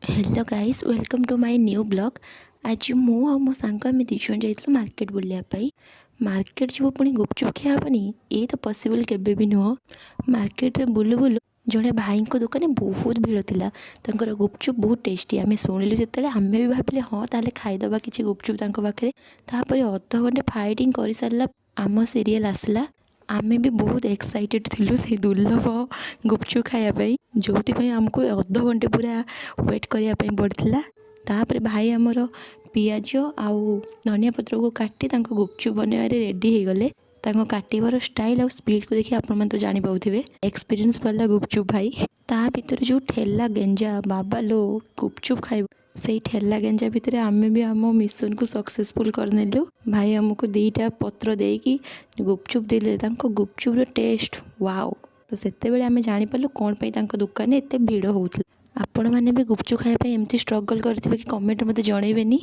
Hello guys welcome to my new blog. आज मु आ मो सांग आम दी जन जाइलु मार्केट बुलियापाई। मार्केट जो पुणी गुपचुप खिया हेनी ये तो पॉसिबल केबे भी नुह। मार्केट रे बुलु बुलु जड़े भाई दुकान बहुत भिड़ थिला। तांकर गुपचुप बहुत टेस्टी आम शुणिलु जिते आम भी भाविले हाँ ताले खाईदबा किसी गुपचुप पाखे। तापर अध घंटे फाइटिंग कर सारा आम सीरियल आसला। आमे भी बहुत एक्साइटेड थिलु से दुर्लभ गुपचुप खायापाई जो आमको अध घंटे पूरा वेट करने पड़ता। तापर भाई आमर पियाज आउ धनिया पत्र को काटी गुपचुप बनवार रेडी हो गले। काटिबार स्टाइल और स्पीड को देखिए आपण तो जानी पाउथिबे एक्सपीरियंस वाला गुपचुप भाई। ता भीतर जो ठेला गेंजा बाबा लो गुपचुप खाइब से ठेला गेंजा भितर आमे भी आम मिशन को सक्सेसफुल करनेलु। भाई आमको दीटा पत्र देकी गुपचुप देले गुपचुप टेस्ट वाओ। तो सेते आम जापारू कौन पर दुकान एत भिड़ होता। आपण मैंने भी गुपचुप खाया एमती स्ट्रगल करते कि कमेंट मत जनइबेनी।